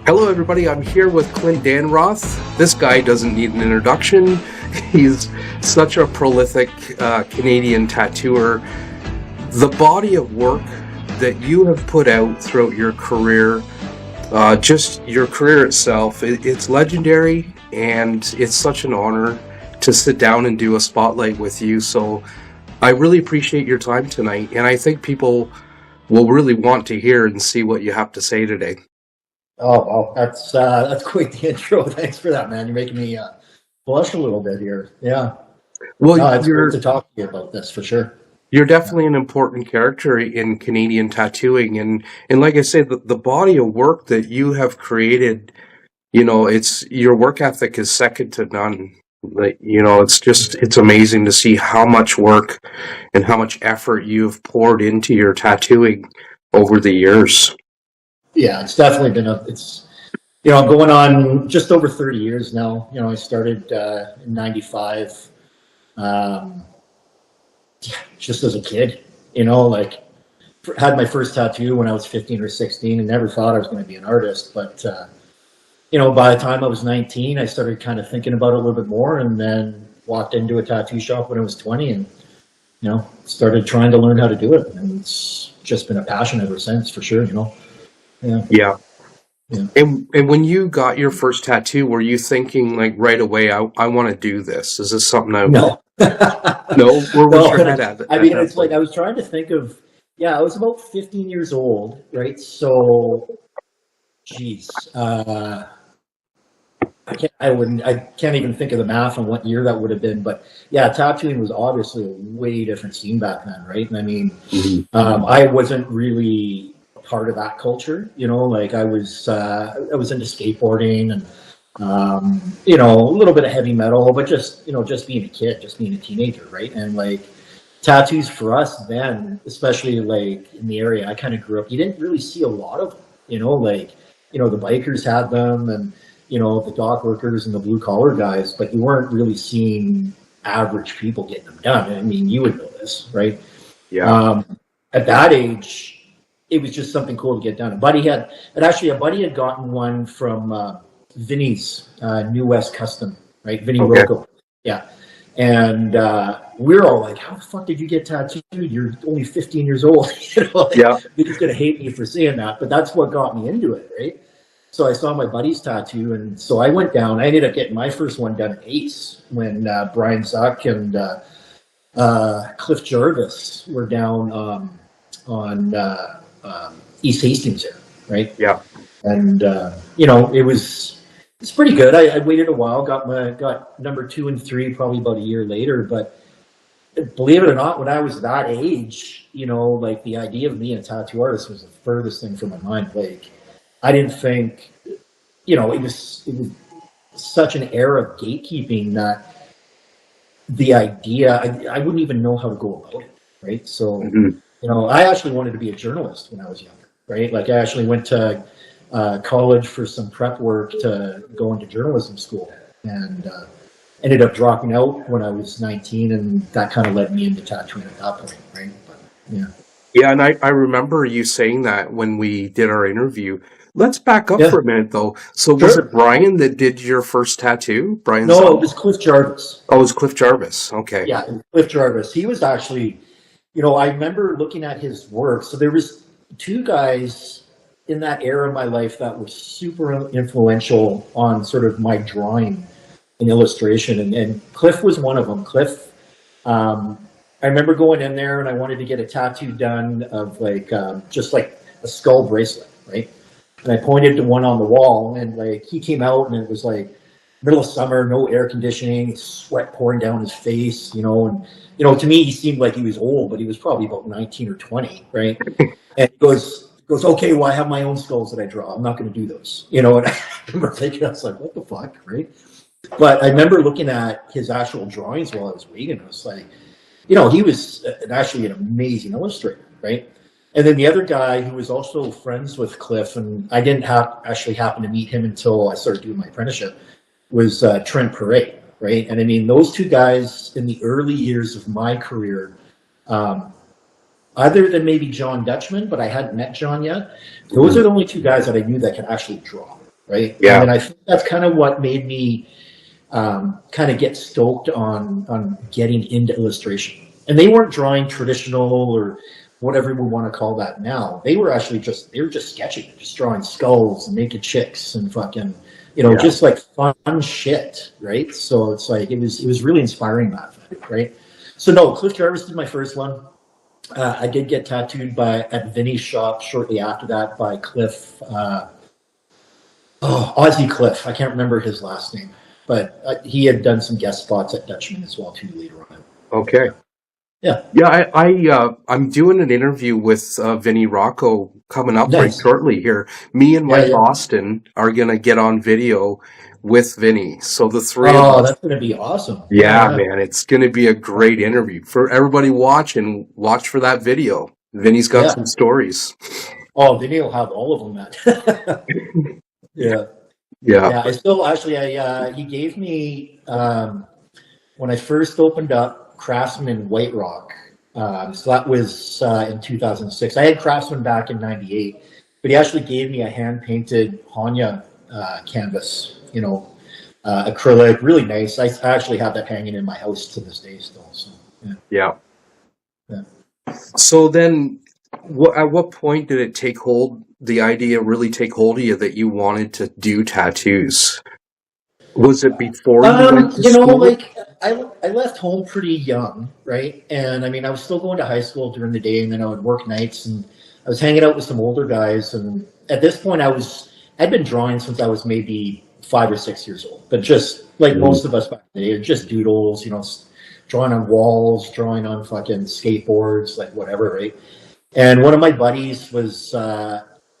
Hello, everybody. I'm here with Clint Danroth. This guy doesn't need an introduction. He's such a prolific Canadian tattooer. The body of work that you have put out throughout your career, just your career itself, it's legendary, and it's such an honor to sit down and do a spotlight with you. So I really appreciate your time tonight, and I think people will really want to hear and see what you have to say today. Oh, well, that's quite the intro. Thanks for that, man. You're making me blush a little bit here. Yeah. Well, No, it's great to talk to you about this for sure. you're definitely an important character in Canadian tattooing, and like I said, the body of work that you have created, it's your work ethic is second to none. Like, it's amazing to see how much work and how much effort you've poured into your tattooing over the years. Yeah, it's definitely been going on just over 30 years now. I started in 95, just as a kid, had my first tattoo when I was 15 or 16 and never thought I was going to be an artist. But, by the time I was 19, I started kind of thinking about it a little bit more, and then walked into a tattoo shop when I was 20 and, started trying to learn how to do it. And it's just been a passion ever since, for sure, Yeah. Yeah. Yeah. And when you got your first tattoo, were you thinking like right away, I want to do this? Is this something No. No? Where was your head at? I mean, it's like I was trying to think of, I was about 15 years old, right? So, geez, I can't even think of the math on what year that would have been, but yeah, tattooing was obviously a way different scene back then, right? And I mean, I wasn't really part of that culture, like I was into skateboarding and a little bit of heavy metal, but just being a kid, just being a teenager, right? And like tattoos for us then, especially like in the area I kind of grew up, you didn't really see a lot of them, the bikers had them, and the dock workers and the blue collar guys, but you weren't really seeing average people getting them done. I mean, you would know this, right? Yeah. At that age, it was just something cool to get done. A buddy had gotten one from Vinny's New West Custom, right? Vinny Rocco. Yeah. And we were all like, how the fuck did you get tattooed? You're only 15 years old. Yeah. They're just going to hate me for saying that, but that's what got me into it, right? So I saw my buddy's tattoo, and so I went down. I ended up getting my first one done at Ace when Brian Zuck and Cliff Jarvis were down on East Hastings there, right? Yeah. And it's pretty good. I waited a while, got number 2 and 3 probably about a year later. But believe it or not, when I was that age, like the idea of being a tattoo artist was the furthest thing from my mind. Like I didn't think, it was such an era of gatekeeping that the idea, I wouldn't even know how to go about it, right? So, I actually wanted to be a journalist when I was younger, right? Like I actually went to college for some prep work to go into journalism school, and ended up dropping out when I was 19, and that kind of led me into tattooing at that point, right? But, yeah. Yeah, and I remember you saying that when we did our interview. Let's back up for a minute, though. So was it Brian that did your first tattoo? Brian? No, it was Cliff Jarvis. Oh, it was Cliff Jarvis. Okay. Yeah, Cliff Jarvis. He was actually, I remember looking at his work. So there was 2 guys in that era of my life that were super influential on sort of my drawing and illustration, and Cliff was one of them. Cliff, I remember going in there and I wanted to get a tattoo done of like just like a skull bracelet, right? And I pointed to one on the wall, and like he came out, and it was like middle of summer, no air conditioning, sweat pouring down his face, and to me he seemed like he was old, but he was probably about 19 or 20, right? And he goes, okay, well I have my own skulls that I draw. I'm not going to do those, and I remember thinking, I was like, what the fuck, right? But I remember looking at his actual drawings while I was waiting. I was like, he was actually an amazing illustrator, right? And then the other guy who was also friends with Cliff, and I didn't actually happen to meet him until I started doing my apprenticeship, was Trent Parade, right? And I mean, those 2 guys in the early years of my career, other than maybe John Dutchman, but I hadn't met John yet, those are the only 2 guys that I knew that could actually draw, right? Yeah. And I think that's kind of what made me kind of get stoked on getting into illustration. And they weren't drawing traditional or whatever we want to call that now. They were actually just sketching, just drawing skulls and naked chicks and fucking, Yeah. just like fun shit, right? So it's like it was really inspiring back then, right? So no, Cliff Jarvis did my first one. I did get tattooed at Vinny's shop shortly after that by Cliff. Ozzy Cliff. I can't remember his last name, but he had done some guest spots at Dutchman as well too later on. Okay. Yeah. Yeah, I'm doing an interview with Vinny Rocco coming up very Nice. shortly here. Me and Mike Yeah. Austin are gonna get on video with Vinny. So the three of Oh, us. that's going to be awesome. Yeah, man, it's gonna be a great interview. For everybody watching, watch for that video. Vinny's got Yeah. some stories. Oh, Vinny will have all of them, man. Yeah. Yeah. Yeah. I still actually, he gave me, when I first opened up Craftsman in White Rock. So that was in 2006. I had Craftsman back in 98, but he actually gave me a hand painted Hanya canvas, acrylic, really nice. I actually have that hanging in my house to this day still. So, Yeah. yeah. So then, at what point did it the idea really take hold of you that you wanted to do tattoos? Was it before you went to school? Like I left home pretty young, right? And I mean, I was still going to high school during the day, and then I would work nights, and I was hanging out with some older guys. And at this point, I'd been drawing since I was maybe 5 or 6 years old, but just like most of us back in the day, just doodles, drawing on walls, drawing on fucking skateboards, like whatever, right? And one of my buddies was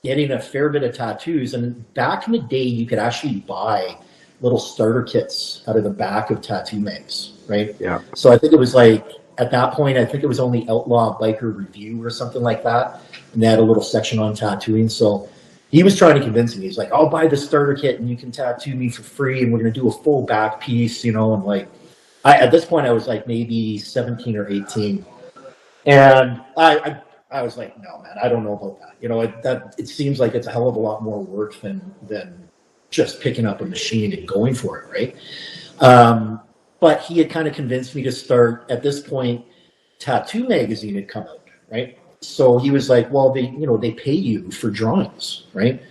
getting a fair bit of tattoos, and back in the day, you could actually buy little starter kits out of the back of tattoo mags, right? Yeah. So I think it was like, at that point, I think it was only Outlaw Biker Review or something like that. And they had a little section on tattooing. So he was trying to convince me. He's like, I'll buy the starter kit and you can tattoo me for free. And we're going to do a full back piece, and like, at this point I was like maybe 17 or 18. And I was like, no, man, I don't know about that. It seems like it's a hell of a lot more work than just picking up a machine and going for it, right? But he had kind of convinced me to start. At this point, Tattoo Magazine had come out, right? So he was like, well, they pay you for drawings, right?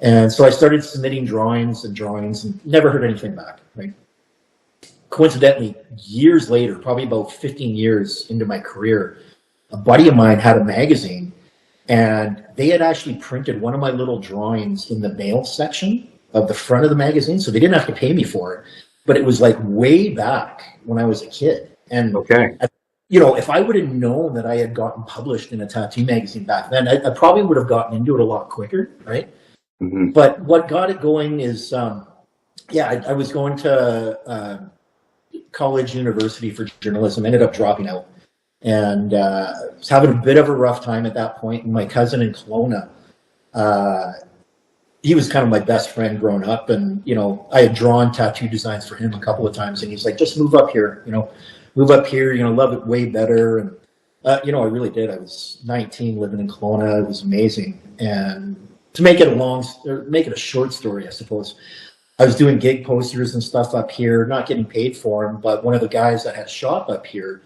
And so I started submitting drawings and never heard anything back, right? Coincidentally, years later, probably about 15 years into my career, a buddy of mine had a magazine, and they had actually printed one of my little drawings in the mail section of the front of the magazine, so they didn't have to pay me for it. But it was like way back when I was a kid, and Okay. If I would have known that I had gotten published in a tattoo magazine back then, I probably would have gotten into it a lot quicker, right? Mm-hmm. But what got it going is, I was going to college, university for journalism, ended up dropping out, and was having a bit of a rough time at that point. And my cousin in Kelowna, he was kind of my best friend growing up, and I had drawn tattoo designs for him a couple of times, and he's like, just move up here, move up here, you're gonna love it way better. And I really did. I was 19 living in Kelowna. It was amazing. And to make it a short story, I suppose, I was doing gig posters and stuff up here, not getting paid for them, but one of the guys that had a shop up here,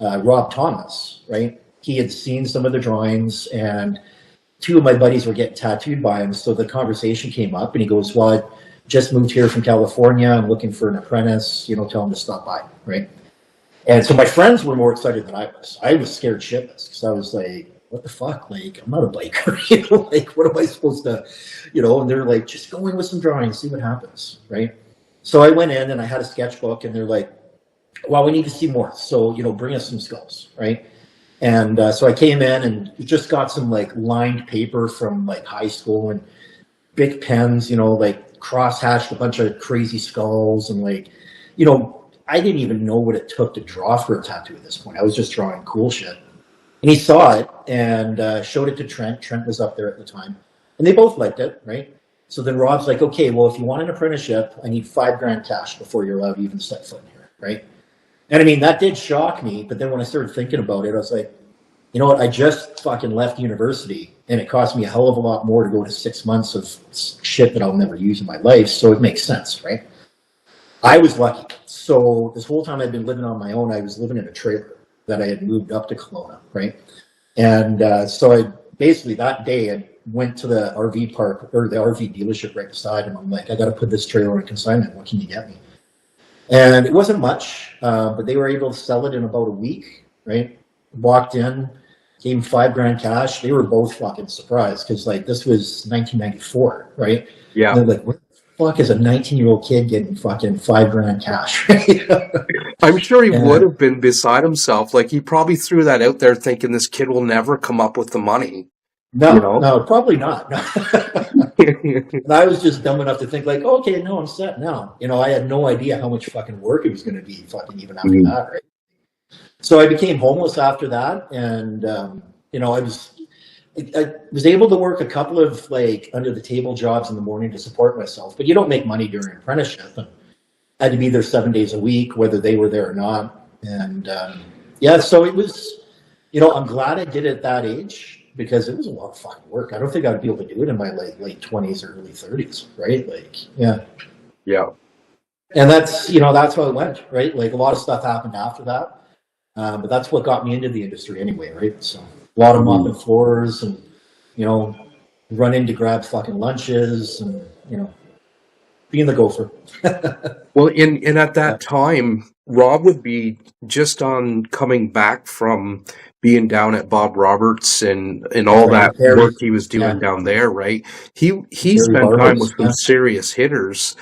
Rob Thomas, right? He had seen some of the drawings, and two of my buddies were getting tattooed by him. So the conversation came up, and he goes, well, I just moved here from California. I'm looking for an apprentice, tell him to stop by, right? And so my friends were more excited than I was. I was scared shitless because I was like, what the fuck? Like, I'm not a biker, like, what am I supposed to, and they're like, just go in with some drawings, see what happens, right? So I went in and I had a sketchbook, and they're like, well, we need to see more. So, bring us some skulls, right? And so I came in and just got some like lined paper from like high school and Bic pens, like cross-hatched a bunch of crazy skulls, and like, I didn't even know what it took to draw for a tattoo at this point. I was just drawing cool shit. And he saw it and showed it to Trent. Trent was up there at the time, and they both liked it, right? So then Rob's like, okay, well, if you want an apprenticeship, I need $5,000 cash before you're allowed to even step foot in here, right? And I mean, that did shock me, but then when I started thinking about it, I was like, you know what? I just fucking left university, and it cost me a hell of a lot more to go to 6 months of shit that I'll never use in my life. So it makes sense, right? I was lucky. So this whole time I'd been living on my own, I was living in a trailer that I had moved up to Kelowna, right? And so I basically that day I went to the RV park or the RV dealership right beside, and I'm like, I got to put this trailer in consignment. What can you get me? And it wasn't much, but they were able to sell it in about a week, right? Walked in, gave them $5,000 cash. They were both fucking surprised because like this was 1994, right? Yeah. And they're like, what the fuck is a 19-year-old kid getting fucking $5,000 cash? I'm sure he would And have been beside himself. Like, he probably threw that out there thinking this kid will never come up with the money, you no, know? no, probably not. And I was just dumb enough to think like, okay, no, I'm set now. You know, I had no idea how much fucking work it was going to be fucking even after Mhm. that, right? So I became homeless after that, and you know, I was able to work a couple of like under the table jobs in the morning to support myself, but you don't make money during apprenticeship. And I had to be there 7 days a week, whether they were there or not. And yeah, so it was, you know, I'm glad I did it at that age because it was a lot of fucking work. I don't think I'd be able to do it in my like late 20s or early 30s, right? Like, yeah. Yeah. And that's, you know, that's how it went, right? Like a lot of stuff happened after that. But that's what got me into the industry anyway, right? So a lot of Mhm. mopping floors and, you know, running to grab fucking lunches and, you know, being the gopher. Well, and at that time, Rob would be just on coming back from being down at Bob Roberts and That's all right. that With Barry, work he was doing yeah, down there, right? He Barry spent time Barbers, with some yeah. serious hitters.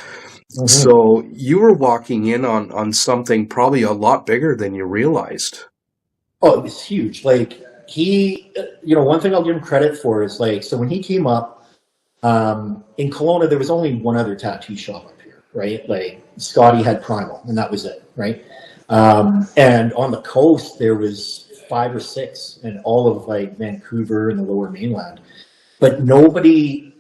Mm-hmm. So you were walking in on something probably a lot bigger than you realized. Oh, it was huge. Like he, you know, one thing I'll give him credit for is like, so when he came up in Kelowna, there was only one other tattoo shop up here, right? Like Scotty had Primal, and that was it, right? And on the coast, there was five or six in all of like Vancouver and the Lower Mainland, but nobody.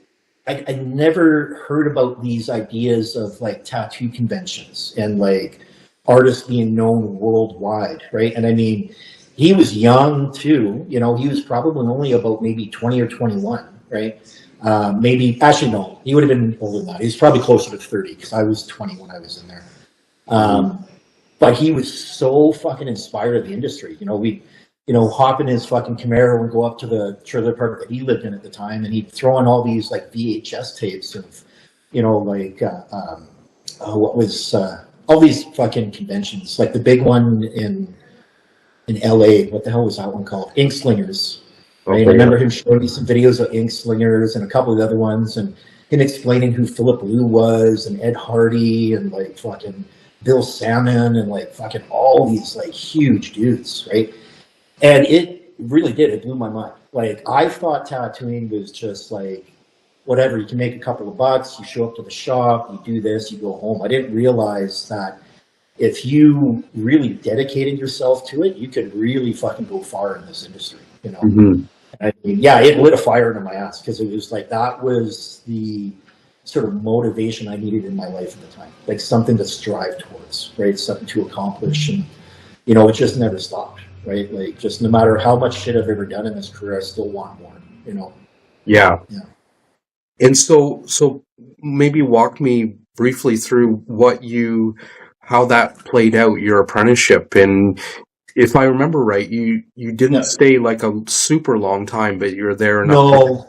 I never heard about these ideas of like tattoo conventions and like artists being known worldwide, right? And I mean, he was young too. You know, he was probably only about maybe 20 or 21, right? Maybe actually no, he would have been older than that. He was probably closer to 30 because I was 20 when I was in there. Mhm. But he was so fucking inspired of the industry. You know, we, you know, hop in his fucking Camaro and go up to the trailer park that he lived in at the time, and he'd throw on all these like VHS tapes of, you know, like what was all these fucking conventions, like the big one in LA. What the hell was that one called? Ink Slingers. Right? And I Okay, yeah. remember him showing me some videos of Ink Slingers and a couple of the other ones, and him explaining who Philip Liu was and Ed Hardy and like fucking Bill Salmon and like fucking all these like huge dudes, right? And it really did. It blew my mind. Like I thought tattooing was just like whatever. You can make a couple of bucks. You show up to the shop. You do this. You go home. I didn't realize that if you really dedicated yourself to it, you could really fucking go far in this industry. You know. Mhm. I mean, yeah, it lit a fire under my ass because it was like that was the sort of motivation I needed in my life at the time, like something to strive towards, right? Something to accomplish, and you know, it just never stopped, right? Like just no matter how much shit I've ever done in this career, I still want more, you know? Yeah. Yeah. And so maybe walk me briefly through how that played out, your apprenticeship. And if I remember right, you didn't Yeah. stay like a super long time, but you were there enough. No,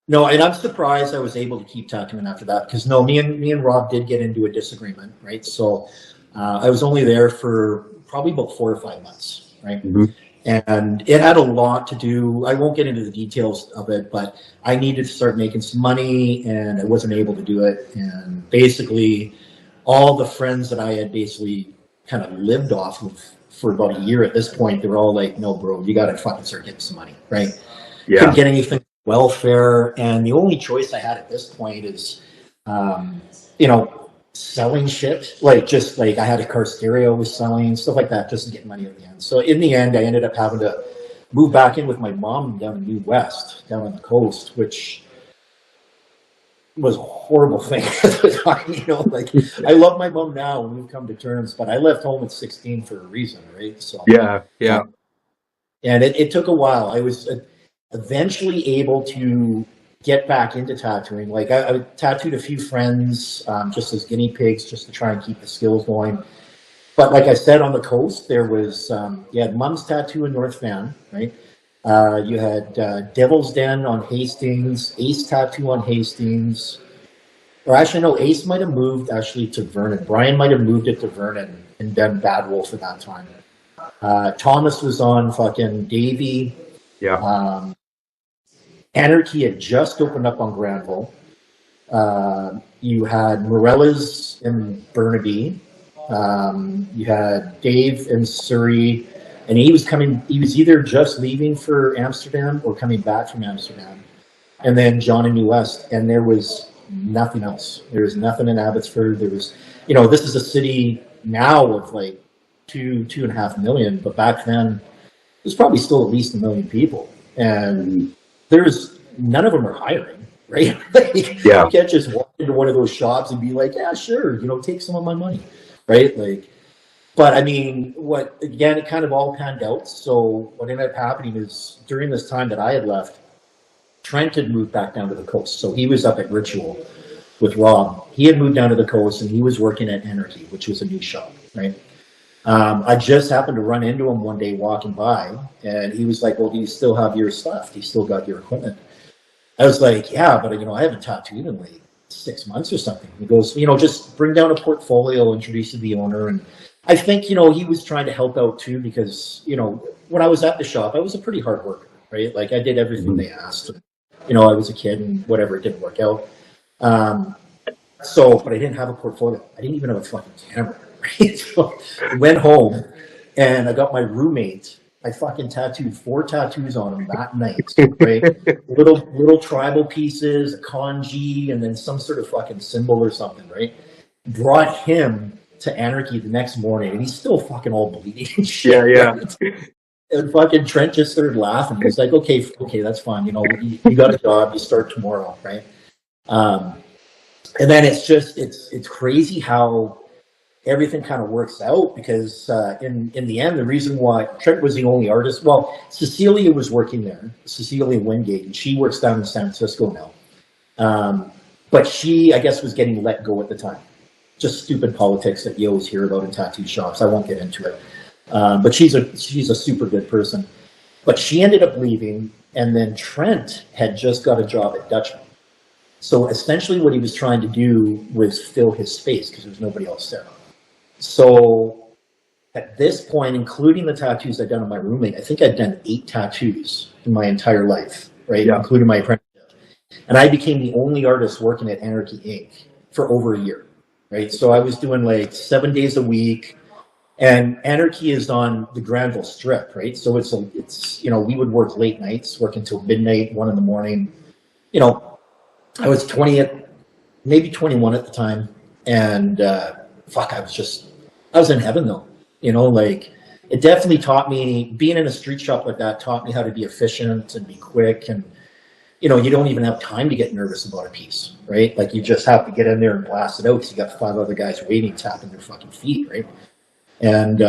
no, and I'm surprised I was able to keep tattooing after that because no, me and Rob did get into a disagreement, right? So I was only there for probably about 4 or 5 months, right? Mhm. And it had a lot to do. I won't get into the details of it, but I needed to start making some money, and I wasn't able to do it. And basically, all the friends that I had basically kind of lived off of for about a year at this point, they were all like, "No, bro, you got to fucking start getting some money, right?" Yeah. Couldn't get anything welfare, and the only choice I had at this point is, you know, selling shit. Like just like I had a car stereo I was selling stuff like that just to get money at the end. So in the end, I ended up having to move back in with my mom down in New West, down on the coast, which was a horrible thing at the time. You know, like I love my mom now and we've come to terms, but I left home at 16 for a reason, right? So Yeah. uh, Yeah. And it took a while. I was eventually able to get back into tattooing. Like I tattooed a few friends just as guinea pigs, just to try and keep the skills going. But like I said, on the coast, there was you had Mum's Tattoo in North Van, right? You had Devil's Den on Hastings, Ace Tattoo on Hastings. Or actually, no, Ace might have moved actually to Vernon. Brian might have moved it to Vernon and done Bad Wolf at that time. Thomas was on fucking Davy. Yeah. Anarchy had just opened up on Granville. You had Morella's in Burnaby. You had Dave in Surrey, and he was coming. He was either just leaving for Amsterdam or coming back from Amsterdam. And then John in New West, and there was nothing else. There was nothing in Abbotsford. There was, this is a city now of like 2.5 million, but back then there's probably still at least 1 million people, and there's none of them are hiring, right? Like, Yeah. you can't just walk into one of those shops and be like, yeah, sure, take some of my money, right? Like, but I mean, again, it kind of all panned out. So what ended up happening is during this time that I had left, Trent had moved back down to the coast. So he was up at Ritual with Rob. He had moved down to the coast and he was working at Anarchy, which was a new shop, right? I just happened to run into him one day walking by, and he was like, well, do you still have your stuff? Do you still got your equipment? I was like, yeah, but I haven't tattooed in like 6 months or something. He goes, just bring down a portfolio, introduce you to the owner. And I think, he was trying to help out too, because, when I was at the shop, I was a pretty hard worker, right? Like I did everything they asked. I was a kid and whatever, it didn't work out. But I didn't have a portfolio. I didn't even have a fucking camera. Right? So I went home and I got my roommate. I fucking tattooed 4 tattoos on him that night, right? little tribal pieces, a kanji, and then some sort of fucking symbol or something, right? Brought him to Anarchy the next morning, and he's still fucking all bleeding and shit. Yeah. Right? And fucking Trent just started laughing. He was like, okay, that's fine. You got a job. You start tomorrow, right? And then it's crazy how everything kind of works out, because in the end, the reason why Trent was the only artist, well, Cecilia was working there, Cecilia Wingate, and she works down in San Francisco now. But she, I guess, was getting let go at the time. Just stupid politics that you always hear about in tattoo shops. I won't get into it. But she's a super good person. But she ended up leaving, and then Trent had just got a job at Dutchman. So essentially what he was trying to do was fill his space because there was nobody else there. So at this point, including the tattoos I'd done on my roommate, I think I'd done 8 tattoos in my entire life, right? Yeah. Including my apprenticeship. And I became the only artist working at Anarchy Inc. for over a year, right? So I was doing like 7 days a week, and Anarchy is on the Granville Strip, right? So it's we would work late nights, work until midnight, 1 a.m. I was 20, maybe 21 at the time, and I was in heaven though. Like it definitely taught me, being in a street shop like that taught me how to be efficient and be quick, and you don't even have time to get nervous about a piece, right? Like you just have to get in there and blast it out because you got 5 other guys waiting, tapping their fucking feet, right? And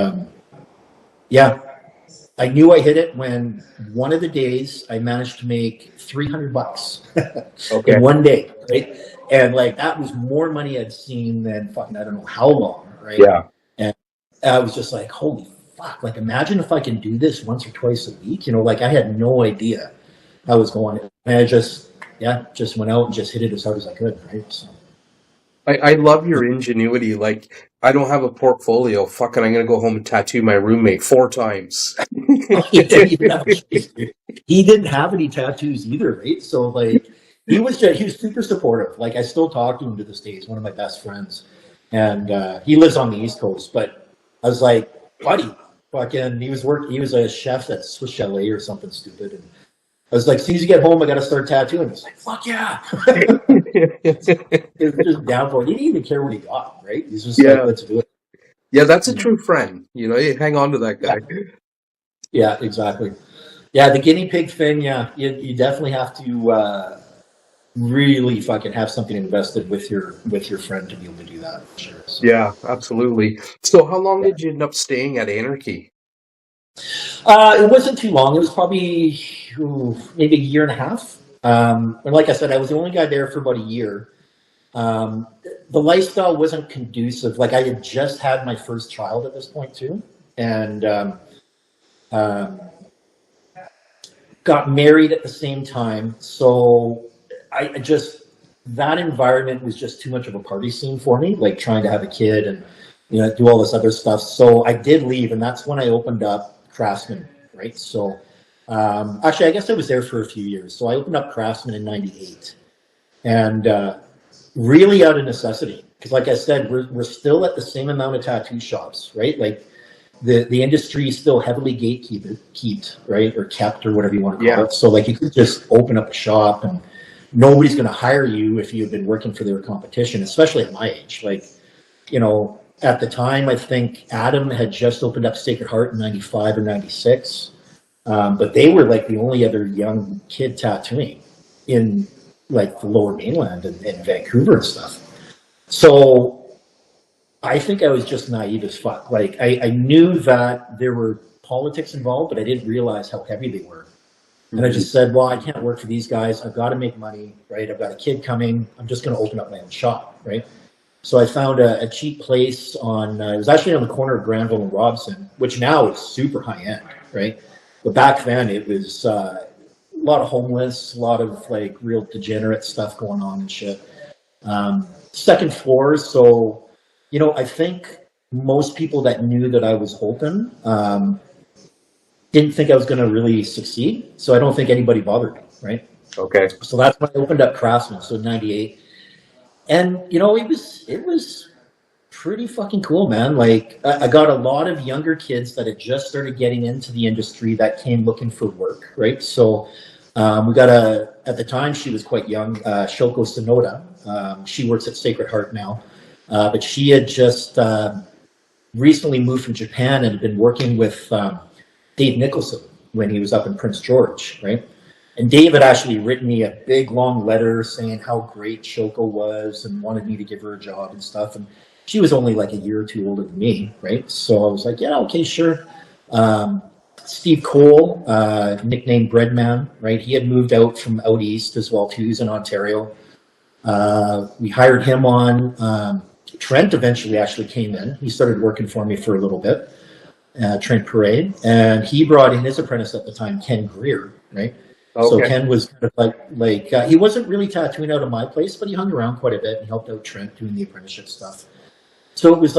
I knew I hit it when one of the days I managed to make $300 in one day, right? And like that was more money I'd seen than fucking I don't know how long, right? Yeah. And I was just like, holy fuck! Like imagine if I can do this once or twice a week. Like I had no idea how it was going, and I just went out and just hit it as hard as I could, right? So. I love your ingenuity. Like, I don't have a portfolio. Fucking, I'm going to go home and tattoo my roommate 4 times. He didn't have any tattoos either, right? So, like, he was super supportive. Like, I still talk to him to this day. He's one of my best friends. And he lives on the East Coast. But I was like, buddy, fucking, he was a chef at Swiss Chalet or something stupid. And I was like, as soon as you get home, I got to start tattooing. He was like, fuck yeah. He was just down for it. He didn't even care what he got, right? He's just like, let's do it. Yeah, that's a true friend. You hang on to that guy. Yeah, exactly. Yeah, the guinea pig thing, you definitely have to really fucking have something invested with your friend to be able to do that. For sure. So. Yeah, absolutely. So how long did you end up staying at Anarchy? It wasn't too long. It was probably maybe a year and a half. And like I said, I was the only guy there for about a year. Um, the lifestyle wasn't conducive. Like I had just had my first child at this point too, and um, got married at the same time. So I just that environment was just too much of a party scene for me. Like trying to have a kid and do all this other stuff. So I did leave, and that's when I opened up Craftsman. Right. So actually, I guess I was there for a few years. So I opened up Craftsman in '98, and really out of necessity. Because, like I said, we're still at the same amount of tattoo shops, right? Like the industry is still heavily gatekept, right, or kept, or whatever you want to call it. So, like, you could just open up a shop, and nobody's going to hire you if you've been working for their competition, especially at my age. Like, at the time, I think Adam had just opened up Sacred Heart in '95 or '96, but they were like the only other young kid tattooing in like the Lower Mainland and Vancouver and stuff. So I think I was just naive as fuck. Like I knew that there were politics involved, but I didn't realize how heavy they were. And I just said, well, I can't work for these guys. I've got to make money, right? I've got a kid coming. I'm just going to open up my own shop, right? So I found a cheap place it was actually on the corner of Granville and Robson, which now is super high end, right? But back then it was a lot of homeless, a lot of like real degenerate stuff going on and shit. Second floor, so I think most people that knew that I was open didn't think I was going to really succeed. So I don't think anybody bothered me, right? Okay. So that's when I opened up Craftsman, so '98, and it was pretty fucking cool, man. Like I got a lot of younger kids that had just started getting into the industry that came looking for work, right? So we got at the time she was quite young, Shoko Sonoda. She works at Sacred Heart now, but she had just recently moved from Japan and had been working with Dave Nicholson when he was up in Prince George, right? And Dave had actually written me a big long letter saying how great Shoko was and wanted me to give her a job and stuff. And she was only like a year or two older than me, right? So I was like, yeah, okay, sure. Steve Cole, nicknamed Breadman, right? He had moved out from out east as well too. He's in Ontario. We hired him on. Trent eventually actually came in. He started working for me for a little bit, Trent Parade, and he brought in his apprentice at the time, Ken Greer, right? Okay. So Ken was kind of like he wasn't really tattooing out of my place, but he hung around quite a bit and helped out Trent doing the apprenticeship stuff. So it was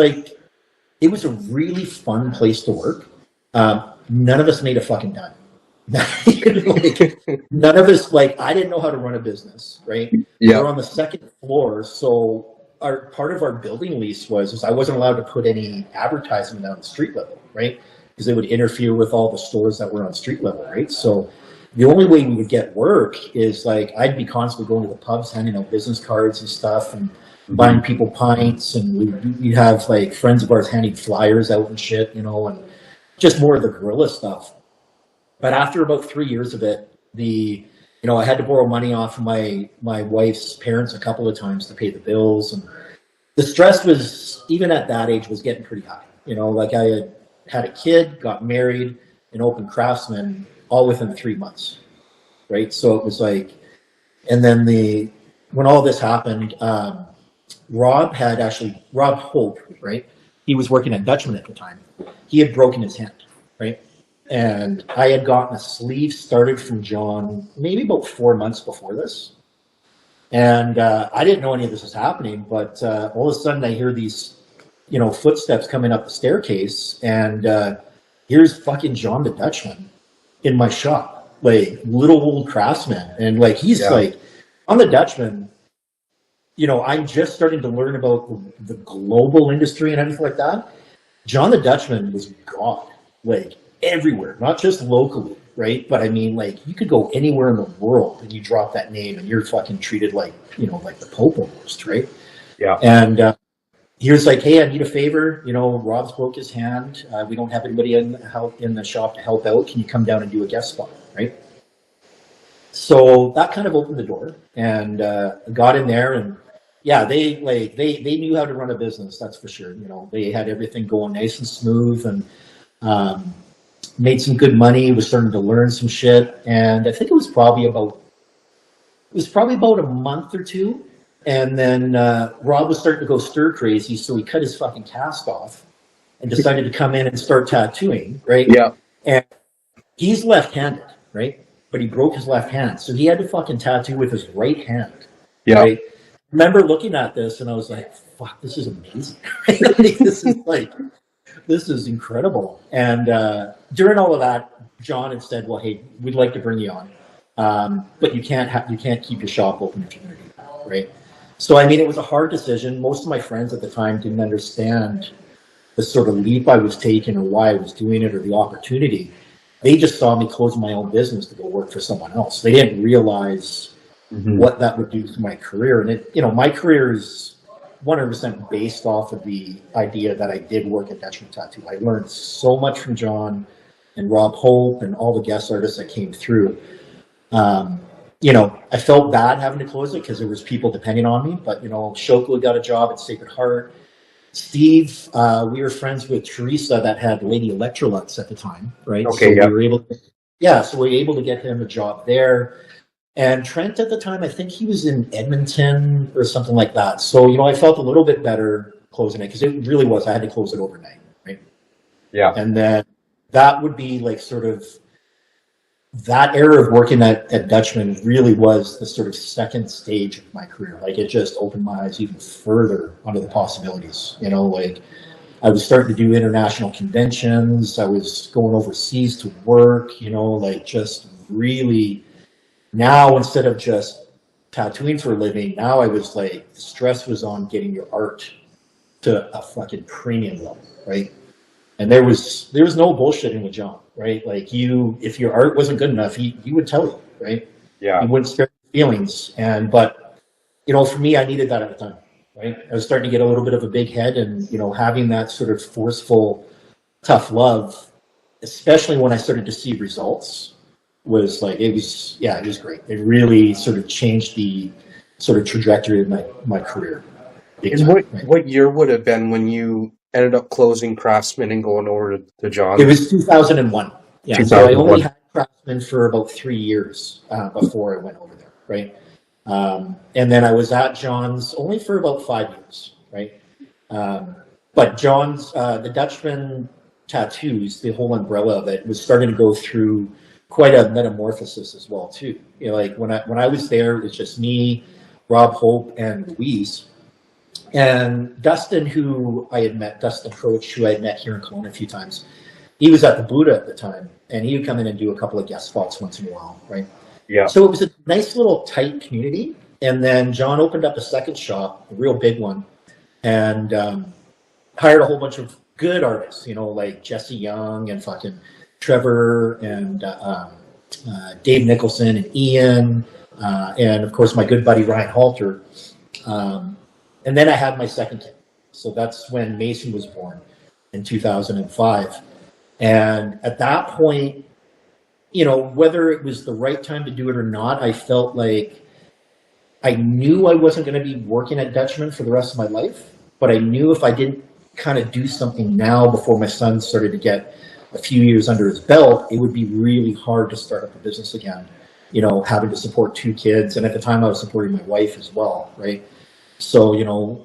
a really fun place to work. None of us made a fucking dime. None of us, I didn't know how to run a business, right? Yeah. We were on the second floor, so part of our building lease was I wasn't allowed to put any advertisement on the street level, right? Because it would interfere with all the stores that were on street level, right? So the only way we would get work is I'd be constantly going to the pubs, handing out business cards and stuff, and buying people pints, and we'd have friends of ours handing flyers out and shit, and just more of the guerrilla stuff. But after about 3 years of it, I had to borrow money off of my wife's parents a couple of times to pay the bills, and the stress was, even at that age, was getting pretty high. I had a kid, got married, and opened Craftsman all within 3 months, right? So it was and then when all this happened, Rob Hope, right? He was working at Dutchman at the time. He had broken his hand, right? And I had gotten a sleeve started from John maybe about 4 months before this. And I didn't know any of this was happening, but all of a sudden I hear these, footsteps coming up the staircase, and here's fucking John the Dutchman in my shop, little old Craftsman. And he's on the Dutchman, I'm just starting to learn about the global industry and everything like that. John the Dutchman was God, everywhere, not just locally, right? But I mean, you could go anywhere in the world and you drop that name and you're fucking treated like the Pope almost, right? Yeah. And he was like, hey, I need a favor. Rob's broke his hand. We don't have anybody in the shop to help out. Can you come down and do a guest spot, right? So that kind of opened the door, and got in there, and yeah, they knew how to run a business, that's for sure. They had everything going nice and smooth, and made some good money, was starting to learn some shit, and I think it was probably about a month or two, and then Rob was starting to go stir crazy, so he cut his fucking cast off and decided to come in and start tattooing, right? Yeah. And he's left-handed, right? But he broke his left hand, so he had to fucking tattoo with his right hand. Yeah. Right? I remember looking at this and I was like, fuck, this is amazing. This is incredible. And during all of that, John had said, well, hey, we'd like to bring you on. But you can't keep your shop open if you're going to do that, right? So, I mean, it was a hard decision. Most of my friends at the time didn't understand the sort of leap I was taking or why I was doing it or the opportunity. They just saw me closing my own business to go work for someone else. They didn't realize what that would do to my career. And it, you know, my career is 100% based off of the idea that I did work at Dutchman Tattoo. I learned so much from John and Rob Hope and all the guest artists that came through. You know, I felt bad having to close it because there was people depending on me, but you know, Shoko got a job at Sacred Heart. Steve, we were friends with Teresa that had Lady Electrolux at the time, right? Okay, so yeah. we were able to get him a job there. And Trent at the time, I think he was in Edmonton or something like that. So, you know, I felt a little bit better closing it because it really was, I had to close it overnight, right? Yeah. And then that would be like sort of, that era of working at Dutchman really was the sort of second stage of my career. Like it just opened my eyes even further onto the possibilities. You know, like I was starting to do international conventions. I was going overseas to work, you know, like just really now instead of just tattooing for a living, now I was like, the stress was on getting your art to a fucking premium level, right? And there was no bullshitting with John, right? Like if your art wasn't good enough, he would tell you, right? Yeah. He wouldn't spare feelings. But, you know, for me, I needed that at the time, right? I was starting to get a little bit of a big head and, you know, having that sort of forceful, tough love, especially when I started to see results, was like, it was great. It really sort of changed the sort of trajectory of my career. And what year would it have been when you ended up closing Craftsman and going over to John? It was 2001. Yeah, 2001. so I only had Craftsman for about 3 years before I went over there, right? And then I was at John's only for about 5 years, right? But John's, the Dutchman tattoos, the whole umbrella of it was starting to go through quite a metamorphosis as well, too. You know, like when I was there, it was just me, Rob Hope, and Louise. And Dustin, Dustin Croach, who I had met here in Kelowna a few times, he was at the Buddha at the time, and he would come in and do a couple of guest spots once in a while, right? Yeah. So it was a nice little tight community. And then John opened up a second shop, a real big one, and hired a whole bunch of good artists, you know, like Jesse Young and fucking Trevor and Dave Nicholson and Ian, and of course my good buddy Ryan Halter. And then I had my second kid. So that's when Mason was born in 2005. And at that point, you know, whether it was the right time to do it or not, I felt like I knew I wasn't going to be working at Dutchman for the rest of my life. But I knew if I didn't kind of do something now before my son started to get a few years under his belt, it would be really hard to start up a business again, you know, having to support 2 kids. And at the time I was supporting my wife as well, right? So, you know,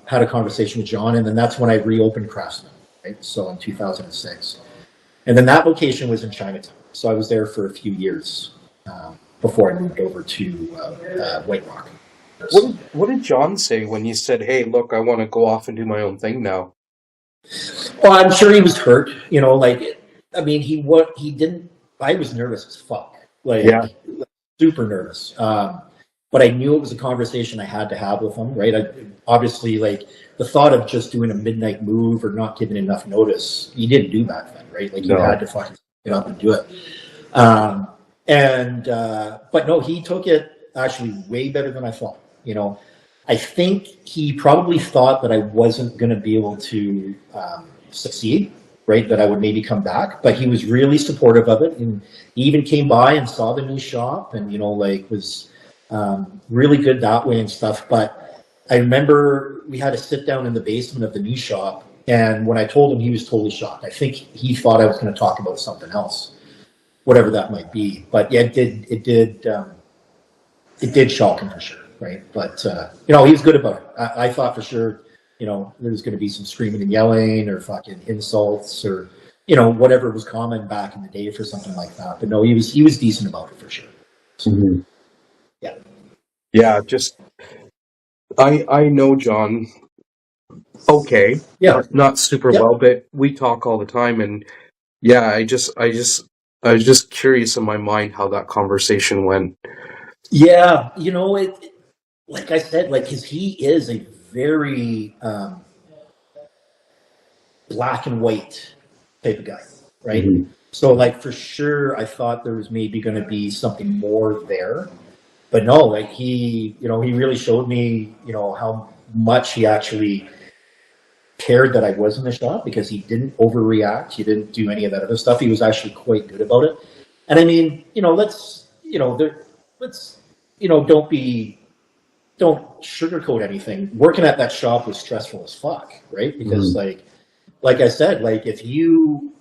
had a conversation with John, and then that's when I reopened Craftsman, right? So in 2006. And then that location was in Chinatown. So I was there for a few years before I moved over to White Rock. What did John say when you said, hey, look, I want to go off and do my own thing now? Well, I'm sure he was hurt, you know, like, I mean, I was nervous as fuck, like, super nervous. But I knew it was a conversation I had to have with him, right? Obviously, like, the thought of just doing a midnight move or not giving enough notice, you didn't do back then, right? Like, you had to fucking get up and do it. But no, he took it actually way better than I thought, you know. I think he probably thought that I wasn't going to be able to succeed, right? That I would maybe come back, but he was really supportive of it. And he even came by and saw the new shop and, you know, like, was really good that way and stuff. But I remember we had to sit down in the basement of the new shop And when I told him, he was totally shocked. I think he thought I was going to talk about something else, whatever that might be. But yeah, it did shock him for sure, right? But you know, he was good about it. I thought for sure, you know, there was going to be some screaming and yelling or fucking insults or, you know, whatever was common back in the day for something like that. But no, he was decent about it for sure. So, yeah. Yeah, just I know John okay. Yeah. Not super Yep. well, but we talk all the time, and yeah, I was just curious in my mind how that conversation went. Yeah, you know, like I said, like, cause he is a very black and white type of guy, right? Mhm. So, like, for sure, I thought there was maybe going to be something more there, but no, like you know, he really showed me, you know, how much he actually cared that I was in the shop because he didn't overreact. He didn't do any of that other stuff. He was actually quite good about it. And I mean, you know, let's, you know, let's, you know, don't sugarcoat anything. Working at that shop was stressful as fuck, right? Because like I said, like if you,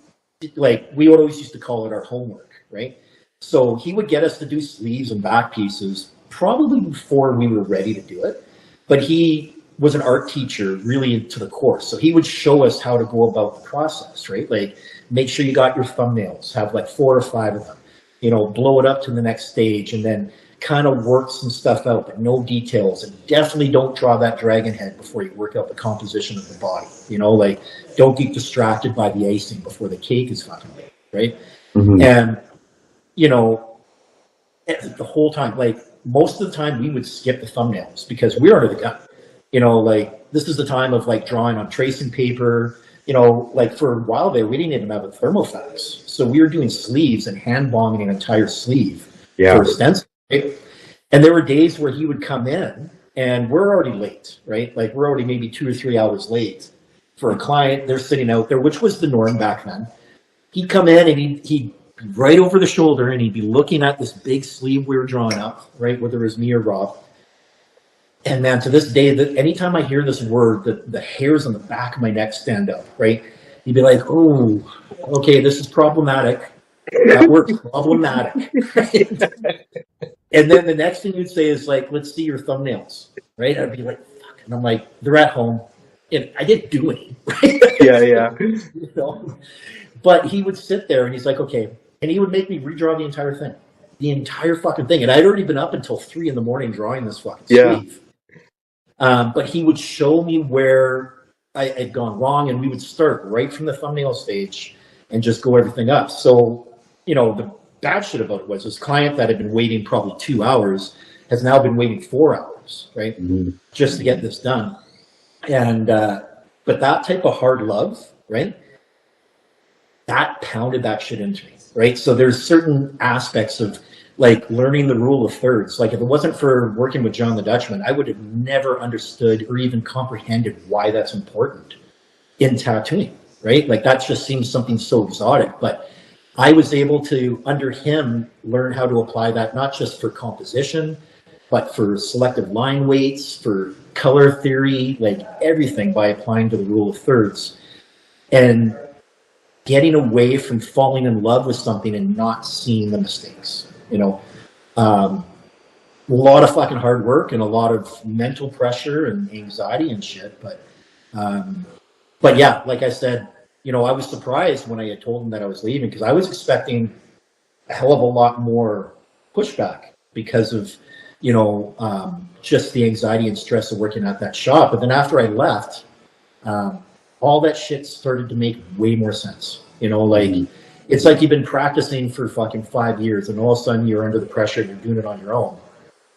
like we always used to call it our homework, right? So he would get us to do sleeves and back pieces probably before we were ready to do it. But he was an art teacher really into the course. So he would show us how to go about the process, right? Like make sure you got your thumbnails, have like 4 or 5 of them, you know, blow it up to the next stage and then kind of work some stuff out, but no details. And definitely don't draw that dragon head before you work out the composition of the body. You know, like don't get distracted by the icing before the cake is fucking made, right? And, you know, the whole time, like most of the time we would skip the thumbnails because we're under the gun. You know, like this is the time of like drawing on tracing paper. You know, like for a while there, we didn't even have a thermofax. So we were doing sleeves and hand bombing an entire sleeve for a stencil. Right? And there were days where he would come in and we're already late, right? Like we're already maybe 2 or 3 hours late for a client. They're sitting out there, which was the norm back then. He'd come in and he'd be right over the shoulder and he'd be looking at this big sleeve we were drawing up, right? Whether it was me or Rob. And man, to this day, that anytime I hear this word, the hairs on the back of my neck stand up, right? He'd be like, oh, okay, this is problematic. That word's problematic. And then the next thing you'd say is like, let's see your thumbnails, right? I'd be like, fuck. And I'm like, they're at home. And I didn't do any, right? Yeah. You know? But he would sit there and he's like, okay. And he would make me redraw the entire thing. The entire fucking thing. And I'd already been up until 3 a.m. drawing this fucking sleeve. But he would show me where I had gone wrong and we would start right from the thumbnail stage and just go everything up. So, you know, the bad shit about it was this client that had been waiting probably 2 hours has now been waiting 4 hours, right? Just to get this done. And, but that type of hard love, right? That pounded that shit into me, right? So there's certain aspects of like learning the rule of thirds. Like if it wasn't for working with John the Dutchman, I would have never understood or even comprehended why that's important in tattooing, right? Like that just seems something so exotic, but I was able to, under him, learn how to apply that, not just for composition, but for selective line weights, for color theory, like everything by applying to the rule of thirds. And getting away from falling in love with something and not seeing the mistakes, you know. A lot of fucking hard work and a lot of mental pressure and anxiety and shit. But yeah, like I said, you know, I was surprised when I had told him that I was leaving because I was expecting a hell of a lot more pushback because of, you know, just the anxiety and stress of working at that shop. But then after I left, all that shit started to make way more sense. You know, like it's like you've been practicing for fucking 5 years and all of a sudden you're under the pressure and you're doing it on your own.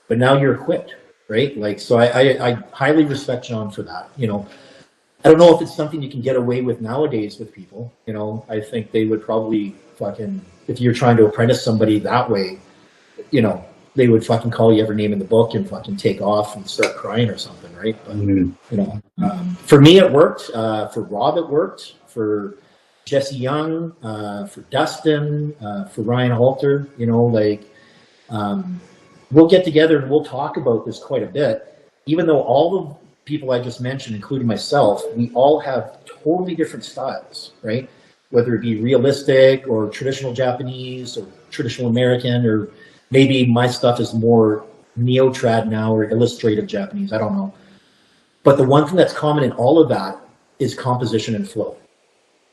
But now you're equipped, right? Like, so I highly respect John for that. You know, I don't know if it's something you can get away with nowadays with people. You know, I think they would probably fucking, if you're trying to apprentice somebody that way, you know, they would fucking call you every name in the book and fucking take off and start crying or something, right? But, you know, for me it worked. For Rob it worked. For Jesse Young, for Dustin, for Ryan Halter, you know, like, we'll get together and we'll talk about this quite a bit. Even though all the people I just mentioned, including myself, we all have totally different styles, right? Whether it be realistic or traditional Japanese or traditional American, or maybe my stuff is more neo-trad now or illustrative Japanese, I don't know. But the one thing that's common in all of that is composition and flow.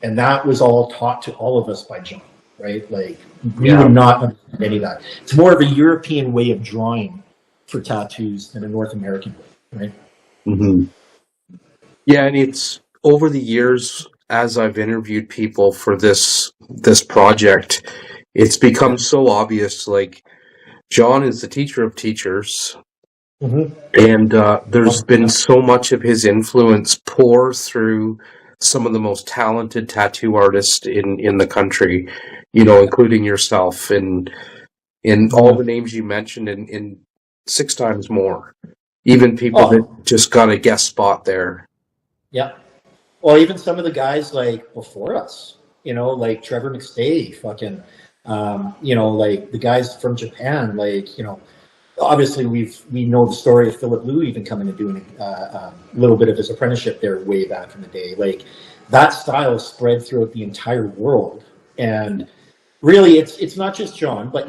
And that was all taught to all of us by John, right? Like, we Yeah. would not understand any of that. It's more of a European way of drawing for tattoos than a North American way, right? Mm-hmm. Yeah, and it's over the years as I've interviewed people for this project, it's become so obvious. Like, John is the teacher of teachers, Mm-hmm. and there's been so much of his influence pour through some of the most talented tattoo artists in the country, including yourself and all the names you mentioned, and 6 times more. Even people that just got a guest spot there. Yeah. Well, even some of the guys like before us, like Trevor McStay, fucking, like the guys from Japan, like, obviously we know the story of Philip Liu even coming and doing a little bit of his apprenticeship there way back in the day. Like, that style spread throughout the entire world, and really it's not just John, but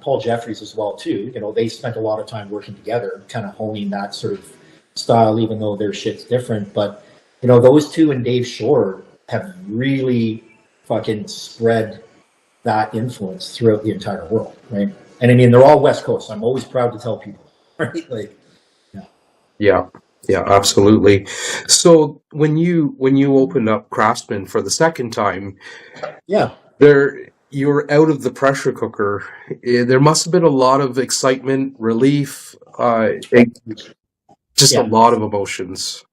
Paul Jeffries as well too. They spent a lot of time working together, kind of honing that sort of style, even though their shit's different. But those two and Dave Shore have really fucking spread that influence throughout the entire world, right? And I mean, they're all West Coast. I'm always proud to tell people, right? Like, Yeah, absolutely. So when you opened up Craftsman for the second time, yeah, you were out of the pressure cooker. There must have been a lot of excitement, relief, just a lot of emotions.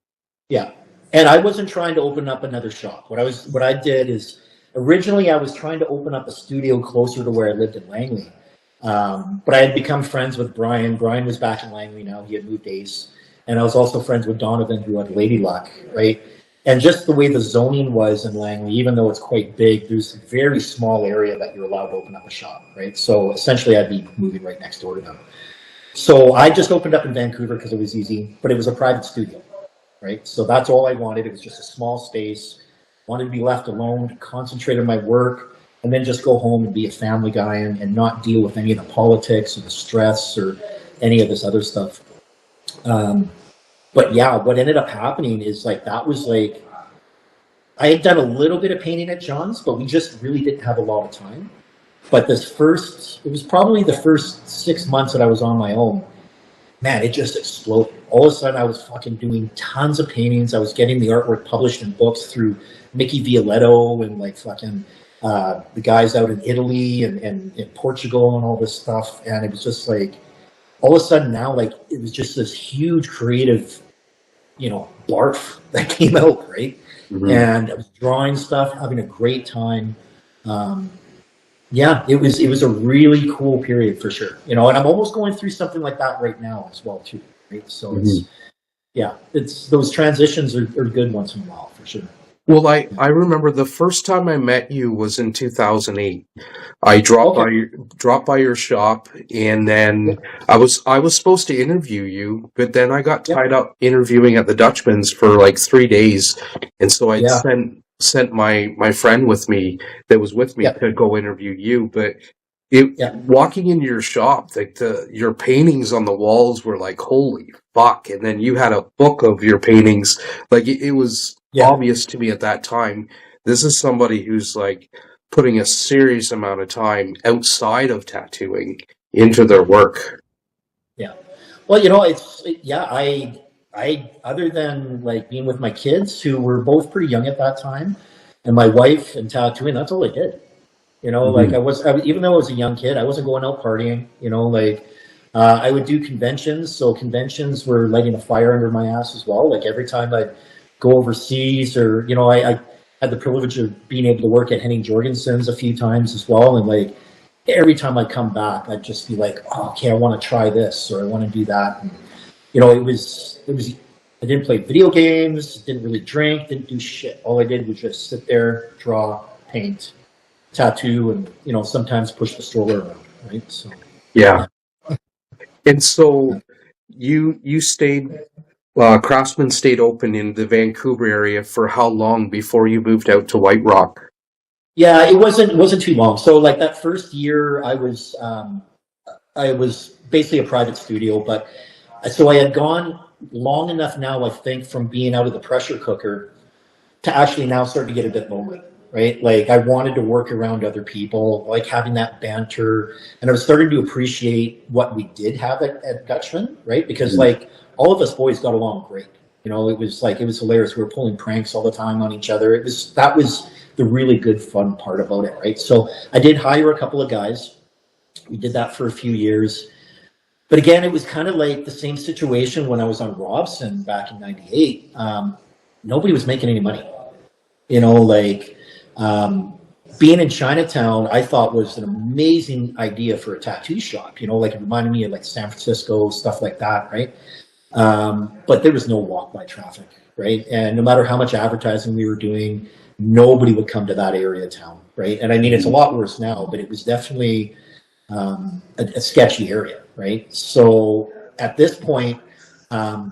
Yeah. And I wasn't trying to open up another shop. What I did is, originally I was trying to open up a studio closer to where I lived in Langley. But I had become friends with Brian. Brian was back in Langley now. He had moved Ace. And I was also friends with Donovan, who had Lady Luck, right? And just the way the zoning was in Langley, even though it's quite big, there's a very small area that you're allowed to open up a shop, right? So essentially I'd be moving right next door to them. So I just opened up in Vancouver because it was easy, but it was a private studio, right? So that's all I wanted. It was just a small space. Wanted to be left alone, to concentrate on my work, and then just go home and be a family guy and not deal with any of the politics or the stress or any of this other stuff. But yeah, what ended up happening is that was like, I had done a little bit of painting at John's, but we just really didn't have a lot of time. But it was probably the first 6 months that I was on my own. Man, it just exploded. All of a sudden, I was fucking doing tons of paintings. I was getting the artwork published in books through Mickey Violetto and the guys out in Italy and in Portugal and all this stuff. And it was just like, all of a sudden now, it was just this huge creative, barf that came out, right? Mm-hmm. And I was drawing stuff, having a great time. Yeah, it was a really cool period for sure. And I'm almost going through something like that right now as well too, right? So it's those transitions are good once in a while for sure. Well, I remember the first time I met you was in 2008. I dropped by your shop, and then I was supposed to interview you, but then I got tied up interviewing at the Dutchman's for 3 days, and so I sent my friend with me that was with me to go interview you. But walking into your shop, your paintings on the walls were like, holy fuck! And then you had a book of your paintings. It was obvious to me at that time, this is somebody who's putting a serious amount of time outside of tattooing into their work. Yeah. Well, I other than being with my kids, who were both pretty young at that time, and my wife and tattooing, that's all I did. Mm-hmm. Even though I was a young kid, I wasn't going out partying, I would do conventions. So conventions were lighting a fire under my ass as well. Every time I'd go overseas, or, I had the privilege of being able to work at Henning Jorgensen's a few times as well. And every time I'd come back, I'd just be like, oh, okay, I want to try this, or I want to do that. And, it was, I didn't play video games, didn't really drink, didn't do shit. All I did was just sit there, draw, paint, tattoo, and, sometimes push the stroller around. Right. So, yeah. And so you stayed, Craftsman stayed open in the Vancouver area for how long before you moved out to White Rock? Yeah, it wasn't too long. So like that first year, I was basically a private studio, but so I had gone long enough now, I think, from being out of the pressure cooker to actually now start to get a bit lonely, right? Like I wanted to work around other people, like having that banter, and I was starting to appreciate what we did have at Dutchman, right? Because like all of us boys got along great. It was hilarious. We were pulling pranks all the time on each other. That was the really good fun part about it, right? So I did hire a couple of guys. We did that for a few years. But again, it was kind of like the same situation when I was on Robson back in '98. Nobody was making any money. Like being in Chinatown, I thought was an amazing idea for a tattoo shop. Like it reminded me of like San Francisco, stuff like that, right? But there was no walk-by traffic, right? And no matter how much advertising we were doing, nobody would come to that area of town, right? And I mean, it's a lot worse now, but it was definitely a sketchy area, right? So at this point, I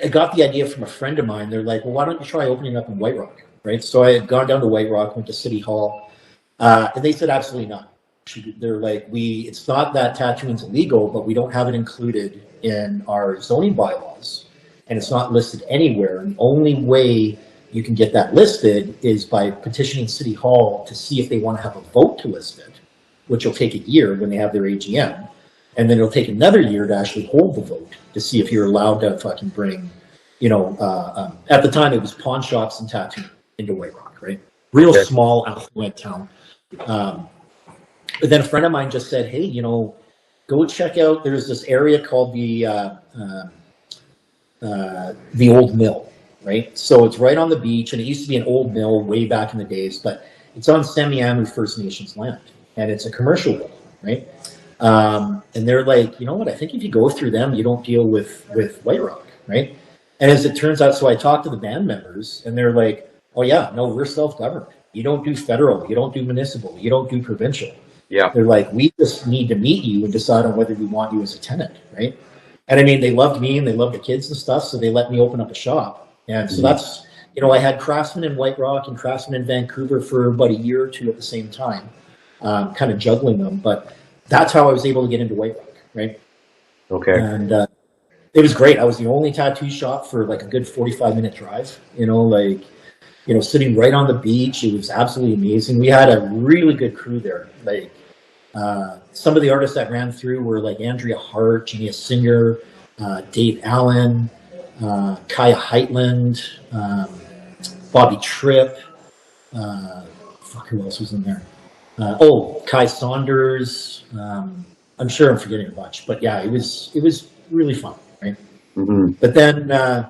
got the idea from a friend of mine. They're like, well, why don't you try opening up in White Rock, right? So I had gone down to White Rock, went to City Hall, and they said absolutely not. They're like, it's not that tattooing's illegal, but we don't have it included in our zoning bylaws, and it's not listed anywhere. And the only way you can get that listed is by petitioning City Hall to see if they want to have a vote to list it, which will take a year when they have their AGM. And then it'll take another year to actually hold the vote to see if you're allowed to fucking bring, at the time it was pawn shops and tattoo into White Rock, right? Real small affluent town. But then a friend of mine just said, hey, go check out, there's this area called the Old Mill, right? So it's right on the beach, and it used to be an old mill way back in the days, but it's on Semiahmoo First Nations land, and it's a commercial building, right? And they're like, you know what? I think if you go through them, you don't deal with White Rock, right? And as it turns out, so I talked to the band members, and they're like, oh yeah, no, we're self-governed. You don't do federal, you don't do municipal, you don't do provincial. Yeah. They're like, we just need to meet you and decide on whether we want you as a tenant, right? And I mean, they loved me and they loved the kids and stuff, so they let me open up a shop. And so that's, I had Craftsman in White Rock and Craftsman in Vancouver for about a year or two at the same time, kind of juggling them. But that's how I was able to get into White Rock, right? Okay. And it was great. I was the only tattoo shop for like a good 45-minute drive, sitting right on the beach. It was absolutely amazing. We had a really good crew there. Like some of the artists that ran through were like Andrea Hart, Jania Singer, Dave Allen, Kaya Heitland, Bobby Tripp. Who else was in there? Kai Saunders. I'm sure I'm forgetting a bunch, but yeah, it was really fun, right? Mm-hmm. But then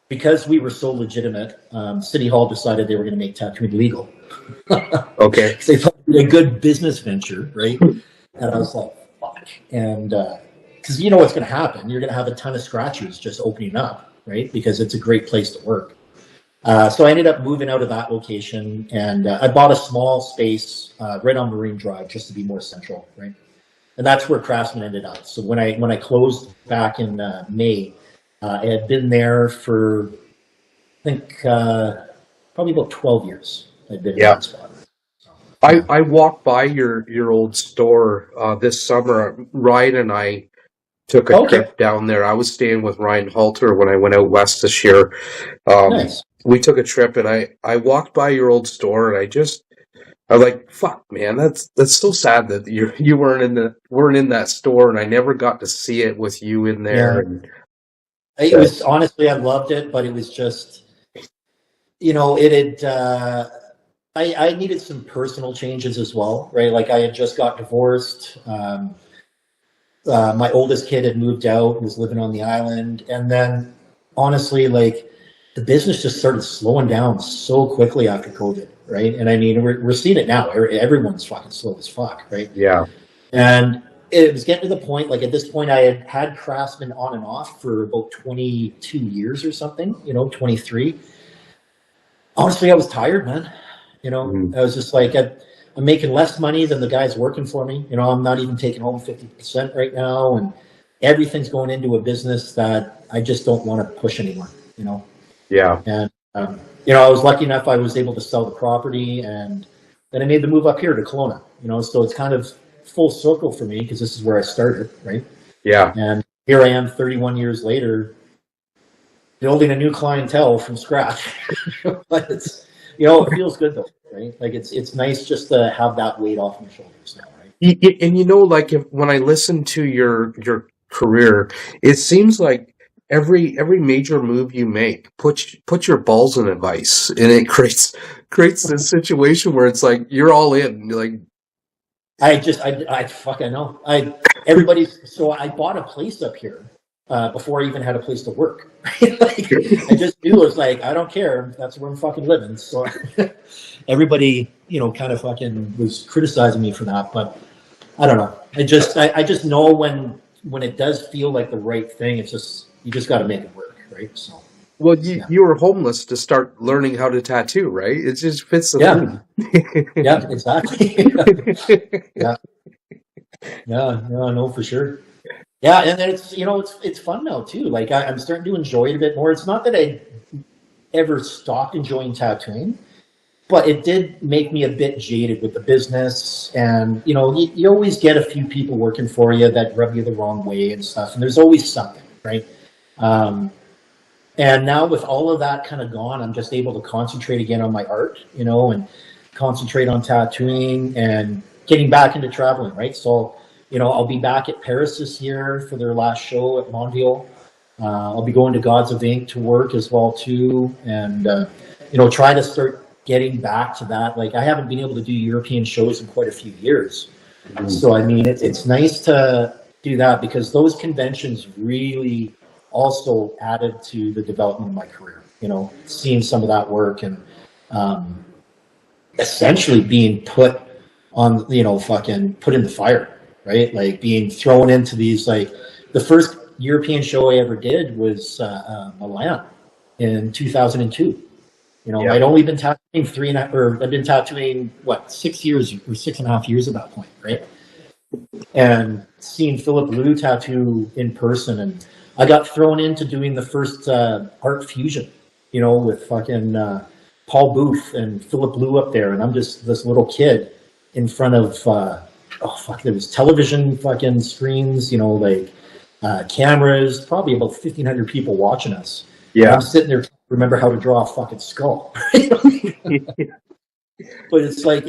because we were so legitimate, City Hall decided they were going to make tattooing legal. Okay. They thought it was a good business venture, right? And I was like, fuck. And because you know what's going to happen, you're going to have a ton of scratchers just opening up, right? Because it's a great place to work. So I ended up moving out of that location, and I bought a small space right on Marine Drive just to be more central, right? And that's where Craftsman ended up. So when I closed back in May, I had been there for I think probably about 12 years. I'd been in that spot. So, I walked by your old store this summer. Ryan and I took a trip down there. I was staying with Ryan Halter when I went out west this year. Nice. We took a trip, and I walked by your old store, and I was like, "Fuck, man, that's so sad that you weren't in that store, and I never got to see it with you in there." Yeah. And it was honestly, I loved it, but it was just, it had. I needed some personal changes as well, right? Like I had just got divorced. My oldest kid had moved out, was living on the island, and then honestly, like the business just started slowing down so quickly after COVID, right? And I mean, we're seeing it now. Everyone's fucking slow as fuck, right? Yeah. And it was getting to the point, like at this point, I had Craftsman on and off for about 22 years or something, 23. Honestly, I was tired, man. I was just like, I'm making less money than the guys working for me. I'm not even taking home 50% right now. everything's going into a business that I just don't want to push anymore, you know? Yeah. And, I was lucky enough I was able to sell the property, and then I made the move up here to Kelowna, so it's kind of full circle for me because this is where I started, right? Yeah. And here I am 31 years later, building a new clientele from scratch. But it's, it feels good though, right? Like it's nice just to have that weight off my shoulders now, right? And like when I listen to your career, it seems like every major move you make put your balls in a vice, and it creates this situation where it's like you're all in. You're like, I know. So I bought a place up here before I even had a place to work. Like, I just knew it was like, I don't care. That's where I'm fucking living. So everybody, kind of fucking was criticizing me for that. But I don't know. I just know when it does feel like the right thing, it's just, you just got to make it work. Right. So. well, you were homeless to start learning how to tattoo, right? It just fits the theme. Yeah, exactly. Yeah. Yeah, no, for sure. Yeah, and then it's fun now too. Like I'm starting to enjoy it a bit more. It's not that I ever stopped enjoying tattooing, but it did make me a bit jaded with the business. And you always get a few people working for you that rub you the wrong way and stuff. And there's always something, right? And now with all of that kind of gone, I'm just able to concentrate again on my art, and concentrate on tattooing and getting back into traveling, right? So, I'll be back at Paris this year for their last show at Mondial. I'll be going to Gods of Ink to work as well too, and try to start getting back to that. Like I haven't been able to do European shows in quite a few years, so I mean it's nice to do that because those conventions really also added to the development of my career. Seeing some of that work and essentially being put on, fucking put in the fire. Right, like being thrown into these. Like the first European show I ever did was Milan in 2002. I'd only been tattooing I'd been tattooing 6 years or 6.5 years at that point, right? And seeing Philip Liu tattoo in person, and I got thrown into doing the first art fusion, with fucking Paul Booth and Philip Liu up there, and I'm just this little kid in front of. There was television fucking screens, cameras, probably about 1,500 people watching us. Yeah. And I'm sitting there trying to remember how to draw a fucking skull. But it's like,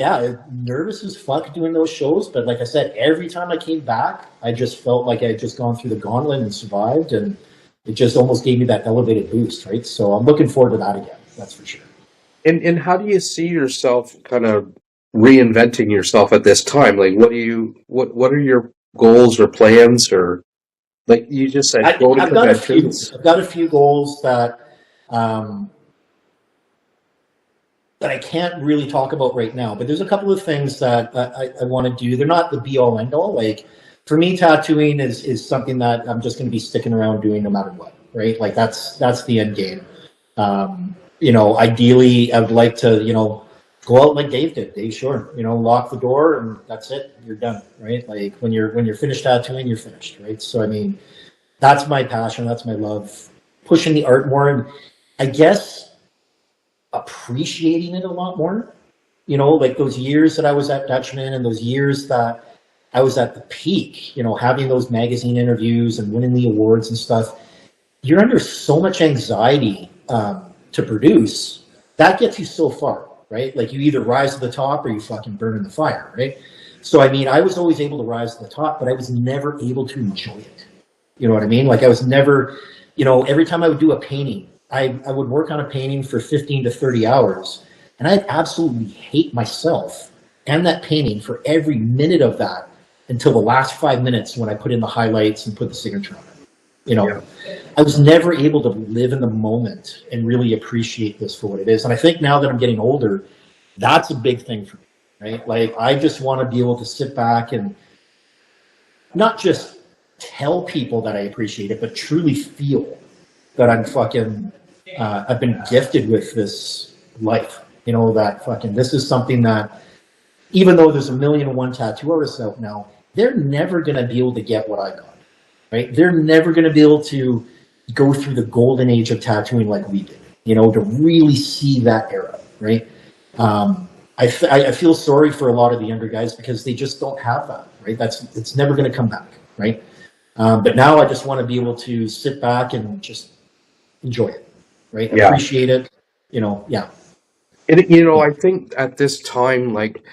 nervous as fuck doing those shows. But like I said, every time I came back, I just felt like I had just gone through the gauntlet and survived. And it just almost gave me that elevated boost, right? So I'm looking forward to that again. That's for sure. And how do you see yourself kind of reinventing yourself at this time? Like what are your goals or plans, or like you just said, I've got a few goals that I can't really talk about right now, but there's a couple of things that I want to do. They're not the be all end all. Like for me, tattooing is something that I'm just going to be sticking around doing no matter what, right? Like that's the end game. Ideally I would like to, go out like Dave did. Dave Shore, lock the door and that's it. You're done, right? Like when you're finished tattooing, you're finished, right? So I mean, that's my passion. That's my love. Pushing the art more, and I guess appreciating it a lot more. Like those years that I was at Dutchman and those years that I was at the peak. Having those magazine interviews and winning the awards and stuff. You're under so much anxiety to produce. That gets you so far. Right? Like you either rise to the top or you fucking burn in the fire, right? So, I mean, I was always able to rise to the top, but I was never able to enjoy it. You know what I mean? Like I was never, every time I would do a painting, I would work on a painting for 15 to 30 hours and I'd absolutely hate myself and that painting for every minute of that until the last 5 minutes when I put in the highlights and put the signature on it. I was never able to live in the moment and really appreciate this for what it is. And I think now that I'm getting older, that's a big thing for me, right? Like I just want to be able to sit back and not just tell people that I appreciate it, but truly feel that I'm fucking, I've been gifted with this life, that fucking, this is something that even though there's 1,000,001 tattoo artists out now, they're never going to be able to get what I got. right? They're never going to be able to go through the golden age of tattooing like we did, to really see that era, right? I feel sorry for a lot of the younger guys because they just don't have that, right? It's never going to come back, right? But now I just want to be able to sit back and just enjoy it, right? Yeah. Appreciate it, yeah. I think at this time, like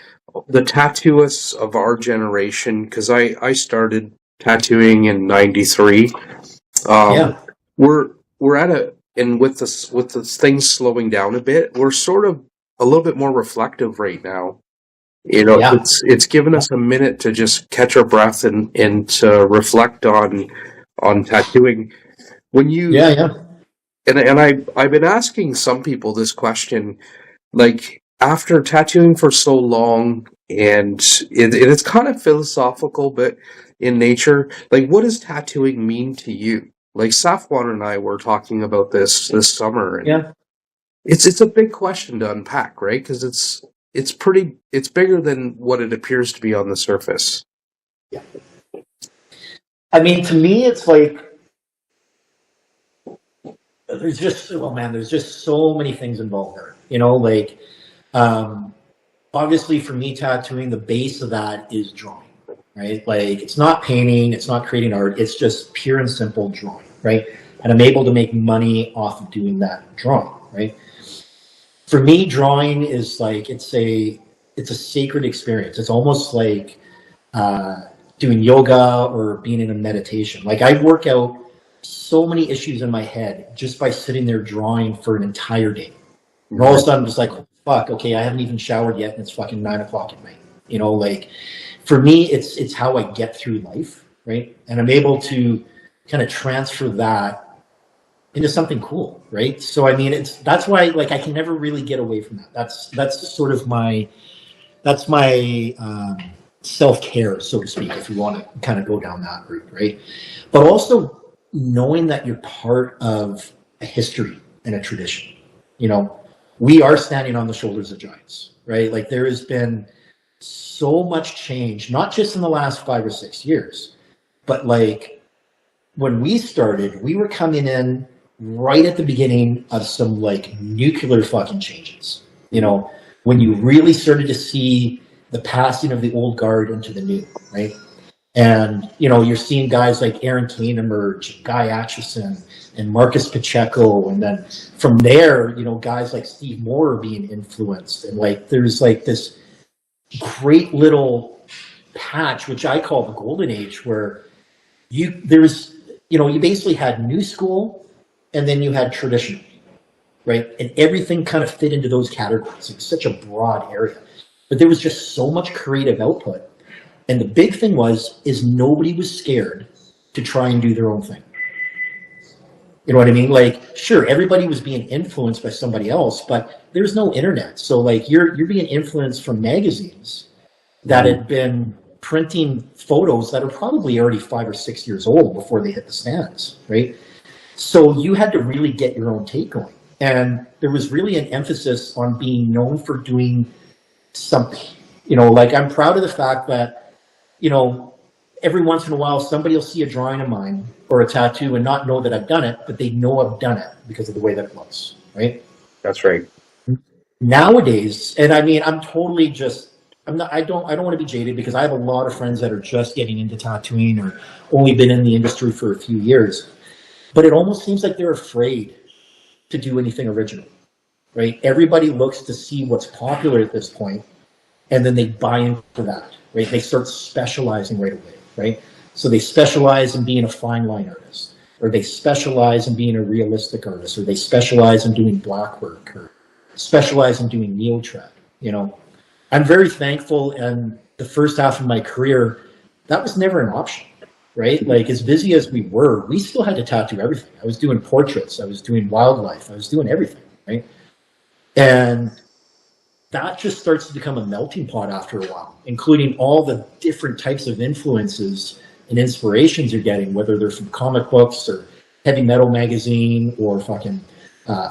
the tattooists of our generation, because I started tattooing in '93. Yeah. We're at and with this things slowing down a bit, we're sort of a little bit more reflective right now. Yeah. It's given us a minute to just catch our breath and to reflect on tattooing. When you Yeah. and I've been asking some people this question, like after tattooing for so long, and it's kind of philosophical, but in nature, like what does tattooing mean to you? Like Safwan and I were talking about this summer, and Yeah. it's a big question to unpack, right? Because it's bigger than what it appears to be on the surface. Yeah. I mean, to me, it's like there's just so many things involved there. Like obviously for me, tattooing, the base of that is drawing, right? Like it's not painting, it's not creating art, it's just pure and simple drawing, right? And I'm able to make money off of doing that drawing, right? For me, drawing is like it's a sacred experience. It's almost like doing yoga or being in a meditation. Like I work out so many issues in my head just by sitting there drawing for an entire day. And all of a sudden I'm just like, fuck, okay, I haven't even showered yet and it's fucking 9:00 at night. Like for me, it's how I get through life, right? And I'm able to kind of transfer that into something cool, right? So I mean, that's why like I can never really get away from that. That's sort of my self-care, so to speak, if you want to kind of go down that route, right? But also knowing that you're part of a history and a tradition. We are standing on the shoulders of giants, right? Like there has been so much change, not just in the last 5 or 6 years, but like when we started, we were coming in right at the beginning of some like nuclear fucking changes. When you really started to see the passing of the old guard into the new, right? And you're seeing guys like Aaron Kane emerge, Guy Atchison, and Marcus Pacheco, and then from there, guys like Steve Moore are being influenced, and like there's like this great little patch, which I call the golden age, where you basically had new school, and then you had traditional, right? And everything kind of fit into those categories. It's such a broad area, but there was just so much creative output. And the big thing is nobody was scared to try and do their own thing. You know what I mean? Like, sure, everybody was being influenced by somebody else, but there's no internet. So like you're being influenced from magazines that had been printing photos that are probably already 5 or 6 years old before they hit the stands, right? So you had to really get your own take going. And there was really an emphasis on being known for doing something. Like I'm proud of the fact that, every once in a while somebody will see a drawing of mine or a tattoo and not know that I've done it, but they know I've done it because of the way that it looks, right? That's right. Nowadays, and I mean, I don't want to be jaded because I have a lot of friends that are just getting into tattooing or only been in the industry for a few years, but it almost seems like they're afraid to do anything original, right? Everybody looks to see what's popular at this point, and then they buy into that, right? They start specializing right away, right? So they specialize in being a fine line artist, or they specialize in being a realistic artist, or they specialize in doing block work, or specialize in doing neo-trad. I'm very thankful, and the first half of my career, that was never an option, right? Like as busy as we were, we still had to tattoo everything. I was doing portraits, I was doing wildlife, I was doing everything, right? And that just starts to become a melting pot after a while, including all the different types of influences and inspirations you're getting, whether they're from comic books or heavy metal magazine or fucking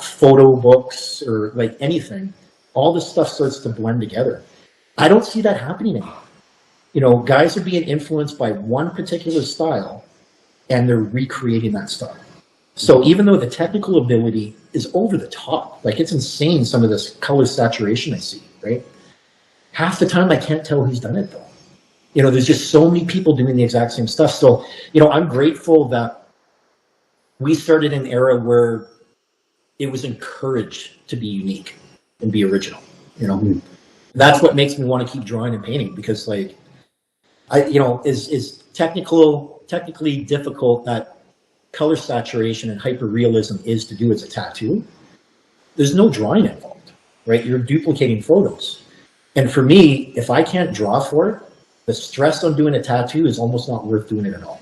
photo books or like anything. All this stuff starts to blend together. I don't see that happening anymore. Guys are being influenced by one particular style, and they're recreating that stuff. So even though the technical ability is over the top, like it's insane, some of this color saturation I see, right? Half the time I can't tell who's done it though. You know, there's just so many people doing the exact same stuff. So, you know, I'm grateful that we started an era where it was encouraged to be unique and be original. You know, that's what makes me want to keep drawing and painting, because like you know, is technically difficult that color saturation and hyperrealism is to do as a tattoo. There's no drawing involved, right? You're duplicating photos. And for me, if I can't draw for it, the stress on doing a tattoo is almost not worth doing it at all.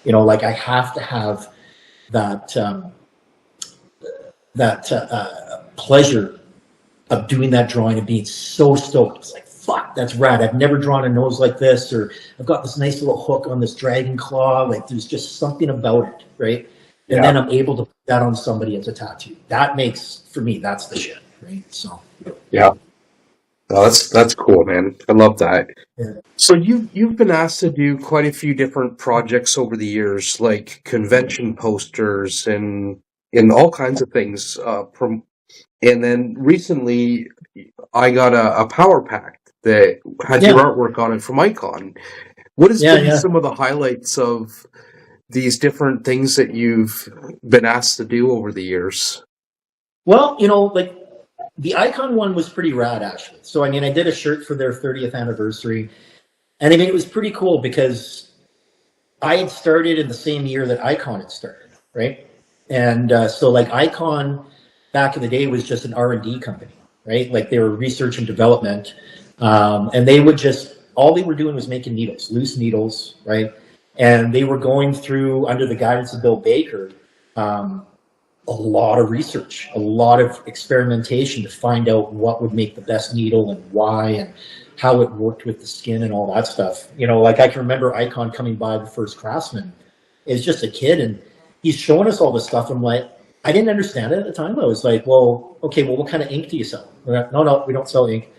You know, like I have to have that pleasure of doing that drawing and being so stoked. It's like, fuck, that's rad. I've never drawn a nose like this, or I've got this nice little hook on this dragon claw. Like there's just something about it, right? And then I'm able to put that on somebody as a tattoo. That makes, for me, that's the shit, right? So yeah. Oh, that's cool, man. I love that. Yeah. So you've been asked to do quite a few different projects over the years, like convention posters and all kinds of things. And then recently, I got a power pack that had your artwork on it from Icon. What has been some of the highlights of these different things that you've been asked to do over the years? Well, you know, like the Icon one was pretty rad, actually. So, I mean, I did a shirt for their 30th anniversary. And I mean, it was pretty cool because I had started in the same year that Icon had started, right? And so like Icon back in the day was just an R&D company, right? Like they were research and development. And they would just, all they were doing was making needles, loose needles, right? And they were going through, under the guidance of Bill Baker, a lot of research, a lot of experimentation to find out what would make the best needle and why, and how it worked with the skin and all that stuff. You know, like I can remember Icon coming by the first Craftsman as just a kid, and he's showing us all this stuff. I'm like, I didn't understand it at the time. I was like, well, okay, well, what kind of ink do you sell? Like, no, we don't sell ink.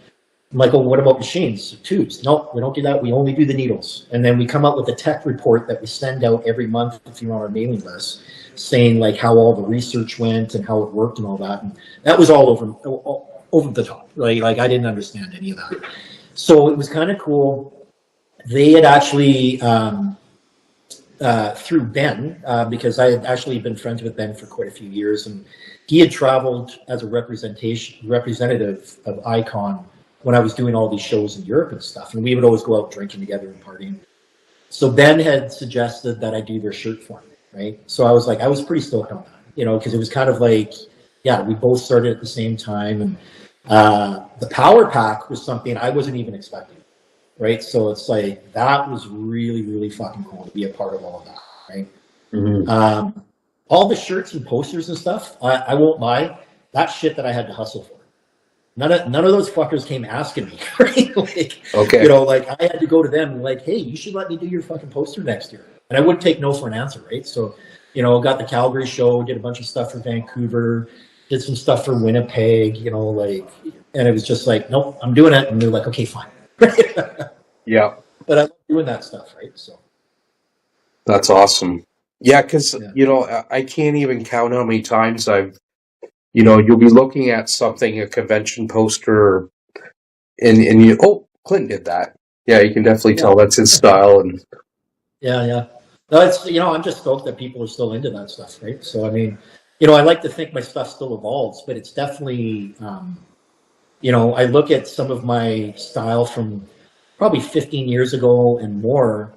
I'm like, well, what about machines, tubes? No, we don't do that. We only do the needles. And then we come out with a tech report that we send out every month if you're on our mailing list, saying like how all the research went and how it worked and all that. And that was all over the top. Like I didn't understand any of that. So it was kind of cool. They had actually, through Ben, because I had actually been friends with Ben for quite a few years, and he had traveled as a representative of Icon when I was doing all these shows in Europe and stuff. And we would always go out drinking together and partying. So Ben had suggested that I do their shirt for me, right? So I was like, I was pretty stoked on that, you know, because it was kind of like, yeah, we both started at the same time. And the power pack was something I wasn't even expecting, right? So it's like, that was really, really fucking cool to be a part of all of that, right? Mm-hmm. All the shirts and posters and stuff, I won't lie, that's shit that I had to hustle for. None of those fuckers came asking me, right? Like, okay. You know, like I had to go to them and like, hey, you should let me do your fucking poster next year. And I wouldn't take no for an answer, right? So, you know, got the Calgary show, did a bunch of stuff for Vancouver, did some stuff for Winnipeg, you know, like, and it was just like, nope, I'm doing it. And they're like, okay, fine. Yeah. But I love doing that stuff, right? So. That's awesome. Yeah, because, you know, I can't even count how many times you know, you'll be looking at something, a convention poster, and you, oh, Clint did that. Yeah, you can definitely tell that's his style. And yeah. No, it's, you know, I'm just stoked that people are still into that stuff, right? So, I mean, you know, I like to think my stuff still evolves, but it's definitely, you know, I look at some of my style from probably 15 years ago and more,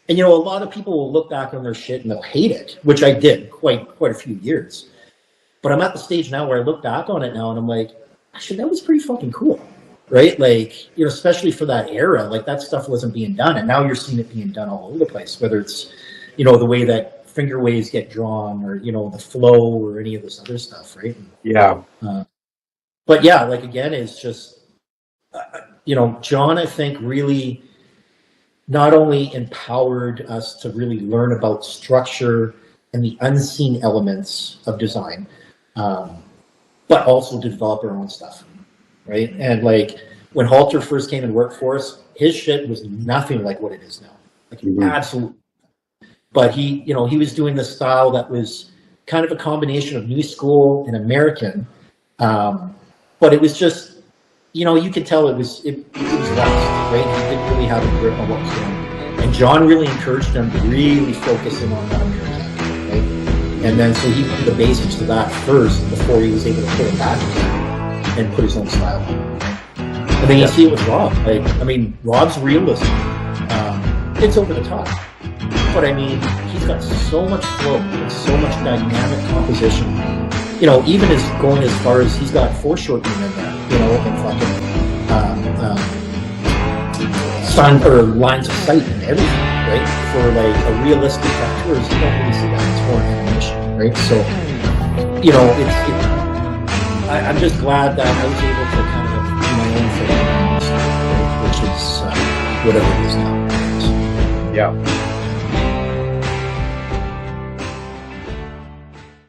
and, you know, a lot of people will look back on their shit and they'll hate it, which I did quite a few years. But I'm at the stage now where I look back on it now and I'm like, actually, that was pretty fucking cool, right? Like, you know, especially for that era, like that stuff wasn't being done. And now you're seeing it being done all over the place, whether it's, you know, the way that finger waves get drawn or, you know, the flow or any of this other stuff, right? Yeah. But yeah, like again, it's just, you know, John, I think really not only empowered us to really learn about structure and the unseen elements of design, but also to develop our own stuff, right? And like when Halter first came and worked for us, his shit was nothing like what it is now. Like absolutely. but he was doing the style that was kind of a combination of new school and American, but it was just, you could tell it was lost, right? He didn't really have a grip on what was going on. And John really encouraged him to really focus in on that American, right? And then so he put the basics to that first before he was able to pull it back and put his own style on. And then you see it with Rob. Rob's realism. It's over the top. But he's got so much flow and so much dynamic composition. Even going as far as he's got foreshortening in there, and fucking or lines of sight and everything, right? For like a realistic tattooer, you don't really see that. It's more animation, right? So, I'm just glad that I was able to kind of do my own thing, right? Which is whatever it is now. Yeah.